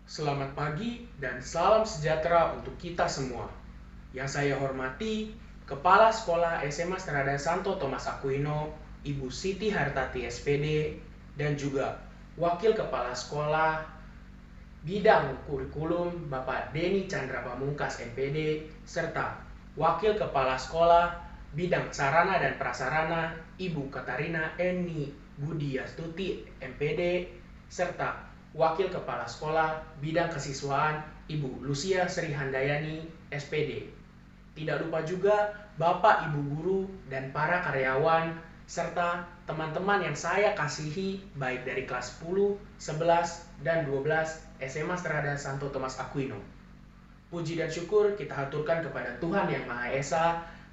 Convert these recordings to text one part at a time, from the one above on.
Selamat pagi dan salam sejahtera untuk kita semua. Yang saya hormati, Kepala Sekolah SMA Strada Santo Thomas Aquino, Ibu Siti Hartati SPD, dan juga Wakil Kepala Sekolah Bidang Kurikulum Bapak Denny Chandra Pamungkas MPD, serta Wakil Kepala Sekolah Bidang Sarana dan Prasarana Ibu Katarina Eni Budiastuti MPD, serta Wakil Kepala Sekolah Bidang Kesiswaan Ibu Lucia Sri Handayani SPD. Tidak lupa juga Bapak, Ibu Guru, dan para karyawan, serta teman-teman yang saya kasihi baik dari kelas 10, 11, dan 12 SMA Strada Santo Thomas Aquino. Puji dan syukur kita haturkan kepada Tuhan Yang Maha Esa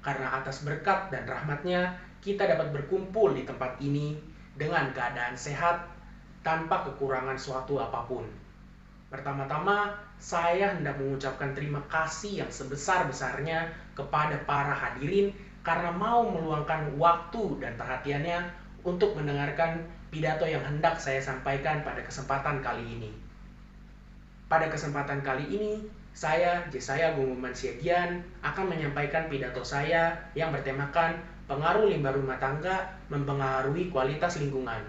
karena atas berkat dan rahmat-Nya kita dapat berkumpul di tempat ini dengan keadaan sehat tanpa kekurangan suatu apapun. Pertama-tama, saya hendak mengucapkan terima kasih yang sebesar-besarnya kepada para hadirin karena mau meluangkan waktu dan perhatiannya untuk mendengarkan pidato yang hendak saya sampaikan pada kesempatan kali ini. Pada kesempatan kali ini, saya, Jesaya Gumuman Siagian, akan menyampaikan pidato saya yang bertemakan pengaruh limbah rumah tangga mempengaruhi kualitas lingkungan.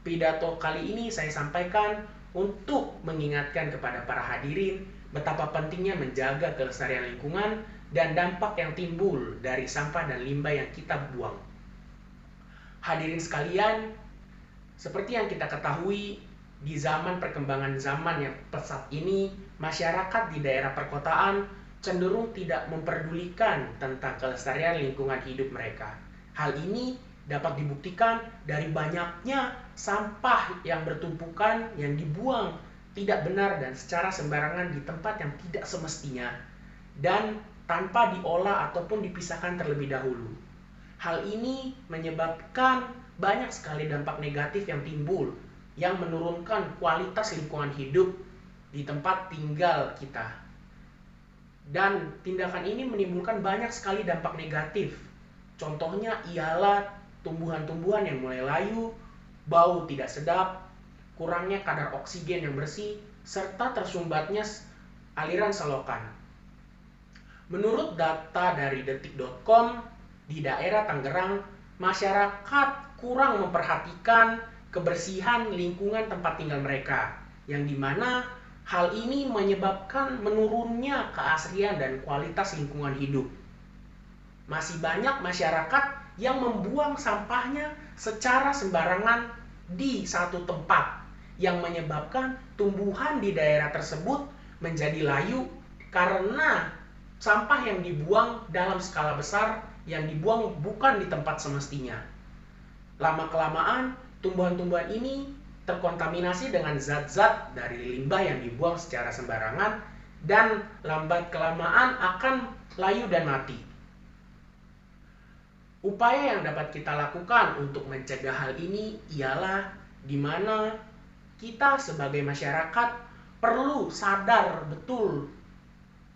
Pidato kali ini saya sampaikan untuk mengingatkan kepada para hadirin betapa pentingnya menjaga kelestarian lingkungan dan dampak yang timbul dari sampah dan limbah yang kita buang. Hadirin sekalian, seperti yang kita ketahui, di zaman perkembangan zaman yang pesat ini, masyarakat di daerah perkotaan cenderung tidak memperdulikan tentang kelestarian lingkungan hidup mereka. Hal ini dapat dibuktikan dari banyaknya sampah yang bertumpukan yang dibuang tidak benar dan secara sembarangan di tempat yang tidak semestinya dan tanpa diolah ataupun dipisahkan terlebih dahulu. Hal ini menyebabkan banyak sekali dampak negatif yang timbul yang menurunkan kualitas lingkungan hidup di tempat tinggal kita. Dan tindakan ini menimbulkan banyak sekali dampak negatif. Contohnya ialah tumbuhan-tumbuhan yang mulai layu, bau tidak sedap, kurangnya kadar oksigen yang bersih, serta tersumbatnya aliran selokan. Menurut data dari detik.com, di daerah Tangerang, masyarakat kurang memperhatikan kebersihan lingkungan tempat tinggal mereka, yang dimana hal ini menyebabkan menurunnya keasrian dan kualitas lingkungan hidup. Masih banyak masyarakat yang membuang sampahnya secara sembarangan di satu tempat yang menyebabkan tumbuhan di daerah tersebut menjadi layu karena sampah yang dibuang dalam skala besar yang dibuang bukan di tempat semestinya. Lama-kelamaan tumbuhan-tumbuhan ini terkontaminasi dengan zat-zat dari limbah yang dibuang secara sembarangan dan lambat kelamaan akan layu dan mati. Upaya yang dapat kita lakukan untuk mencegah hal ini ialah di mana kita sebagai masyarakat perlu sadar betul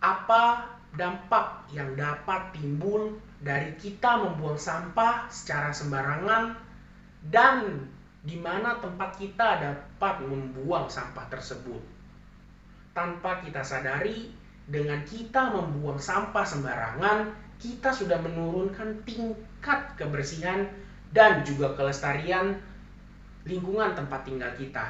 apa dampak yang dapat timbul dari kita membuang sampah secara sembarangan dan di mana tempat kita dapat membuang sampah tersebut. Tanpa kita sadari, dengan kita membuang sampah sembarangan, kita sudah menurunkan tingkat kebersihan dan juga kelestarian lingkungan tempat tinggal kita.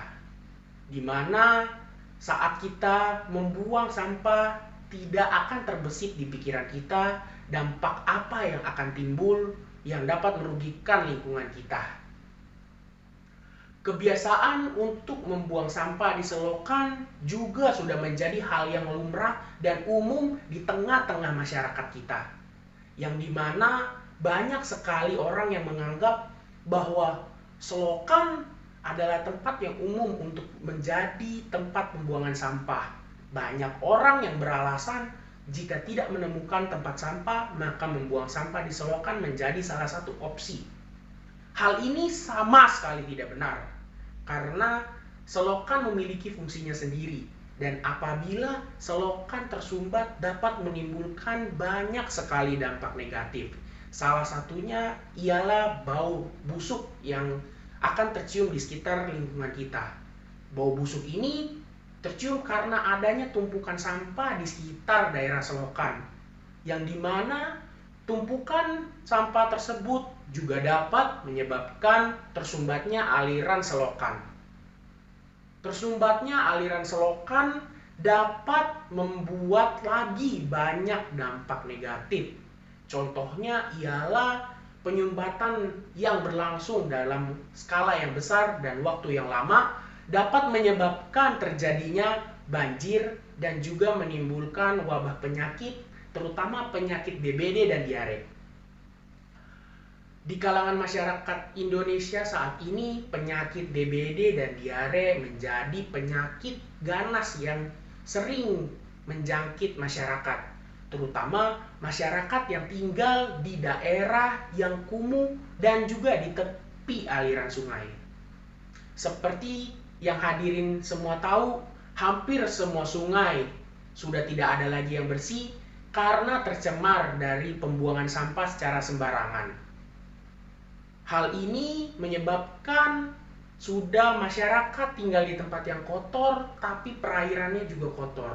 Di mana saat kita membuang sampah tidak akan terbesit di pikiran kita dampak apa yang akan timbul yang dapat merugikan lingkungan kita. Kebiasaan untuk membuang sampah di selokan juga sudah menjadi hal yang lumrah dan umum di tengah-tengah masyarakat kita. Yang dimana banyak sekali orang yang menganggap bahwa selokan adalah tempat yang umum untuk menjadi tempat pembuangan sampah. Banyak orang yang beralasan jika tidak menemukan tempat sampah, maka membuang sampah di selokan menjadi salah satu opsi. Hal ini sama sekali tidak benar, karena selokan memiliki fungsinya sendiri. Dan apabila selokan tersumbat dapat menimbulkan banyak sekali dampak negatif. Salah satunya ialah bau busuk yang akan tercium di sekitar lingkungan kita. Bau busuk ini tercium karena adanya tumpukan sampah di sekitar daerah selokan, yang dimana tumpukan sampah tersebut juga dapat menyebabkan tersumbatnya aliran selokan. Tersumbatnya aliran selokan dapat membuat lagi banyak dampak negatif. Contohnya ialah penyumbatan yang berlangsung dalam skala yang besar dan waktu yang lama dapat menyebabkan terjadinya banjir dan juga menimbulkan wabah penyakit, terutama penyakit DBD dan diare. Di kalangan masyarakat Indonesia saat ini, penyakit DBD dan diare menjadi penyakit ganas yang sering menjangkit masyarakat, terutama masyarakat yang tinggal di daerah yang kumuh dan juga di tepi aliran sungai. Seperti yang hadirin semua tahu, hampir semua sungai sudah tidak ada lagi yang bersih karena tercemar dari pembuangan sampah secara sembarangan. Hal ini menyebabkan sudah masyarakat tinggal di tempat yang kotor, tapi perairannya juga kotor.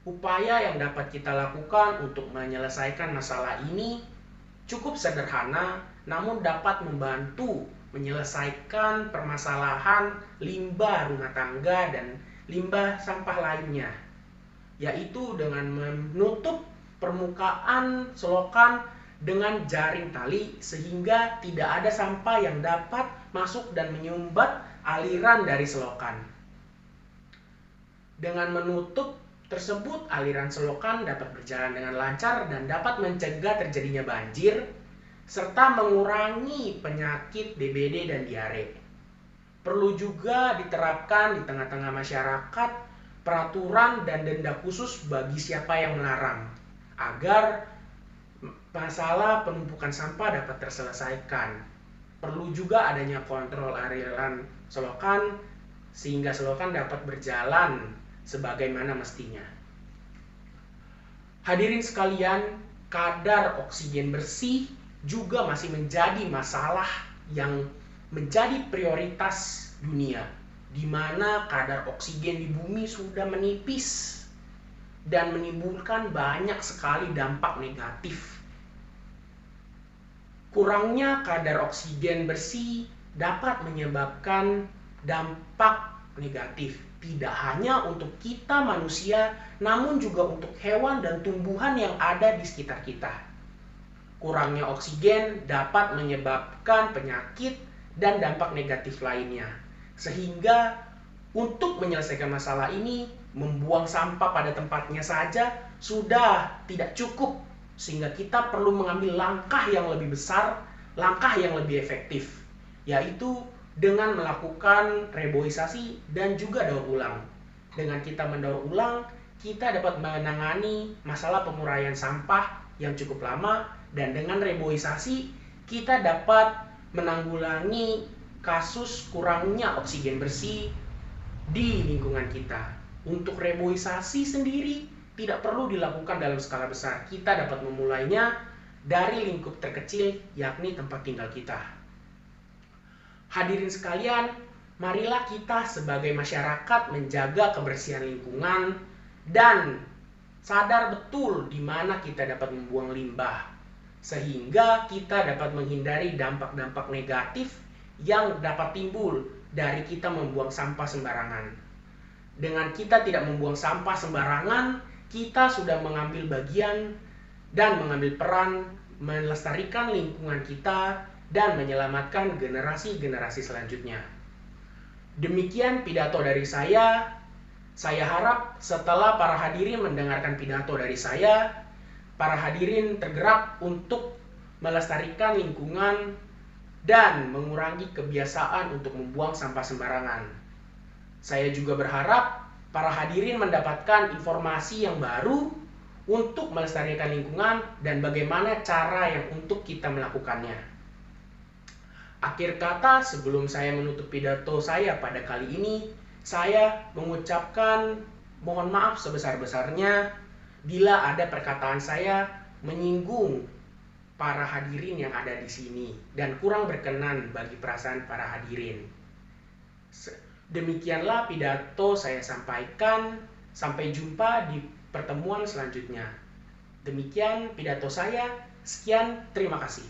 Upaya yang dapat kita lakukan untuk menyelesaikan masalah ini cukup sederhana, namun dapat membantu menyelesaikan permasalahan limbah rumah tangga dan limbah sampah lainnya, yaitu dengan menutup permukaan selokan dengan jaring tali sehingga tidak ada sampah yang dapat masuk dan menyumbat aliran dari selokan. Dengan menutup tersebut, aliran selokan dapat berjalan dengan lancar dan dapat mencegah terjadinya banjir serta mengurangi penyakit DBD dan diare. Perlu juga diterapkan di tengah-tengah masyarakat peraturan dan denda khusus bagi siapa yang melarang agar masalah penumpukan sampah dapat terselesaikan. Perlu juga adanya kontrol aliran selokan sehingga selokan dapat berjalan sebagaimana mestinya. Hadirin sekalian, kadar oksigen bersih juga masih menjadi masalah yang menjadi prioritas dunia, di mana kadar oksigen di bumi sudah menipis dan menimbulkan banyak sekali dampak negatif. Kurangnya kadar oksigen bersih dapat menyebabkan dampak negatif, tidak hanya untuk kita manusia, namun juga untuk hewan dan tumbuhan yang ada di sekitar kita. Kurangnya oksigen dapat menyebabkan penyakit dan dampak negatif lainnya. Sehingga untuk menyelesaikan masalah ini, membuang sampah pada tempatnya saja sudah tidak cukup, sehingga kita perlu mengambil langkah yang lebih besar, langkah yang lebih efektif, yaitu dengan melakukan reboisasi dan juga daur ulang. Dengan kita mendaur ulang, kita dapat menangani masalah penguraian sampah yang cukup lama, dan dengan reboisasi kita dapat menanggulangi kasus kurangnya oksigen bersih di lingkungan kita. Untuk reboisasi sendiri tidak perlu dilakukan dalam skala besar. Kita dapat memulainya dari lingkup terkecil, yakni tempat tinggal kita. Hadirin sekalian, marilah kita sebagai masyarakat menjaga kebersihan lingkungan dan sadar betul di mana kita dapat membuang limbah, sehingga kita dapat menghindari dampak-dampak negatif yang dapat timbul dari kita membuang sampah sembarangan. Dengan kita tidak membuang sampah sembarangan, kita sudah mengambil bagian dan mengambil peran melestarikan lingkungan kita dan menyelamatkan generasi-generasi selanjutnya. Demikian pidato dari saya. Saya harap setelah para hadirin mendengarkan pidato dari saya, para hadirin tergerak untuk melestarikan lingkungan dan mengurangi kebiasaan untuk membuang sampah sembarangan. Saya juga berharap para hadirin mendapatkan informasi yang baru untuk melestarikan lingkungan dan bagaimana cara yang untuk kita melakukannya. Akhir kata, sebelum saya menutup pidato saya pada kali ini, saya mengucapkan mohon maaf sebesar-besarnya bila ada perkataan saya menyinggung para hadirin yang ada di sini dan kurang berkenan bagi perasaan para hadirin. Demikianlah pidato saya sampaikan. Sampai jumpa di pertemuan selanjutnya. Demikian pidato saya. Sekian, terima kasih.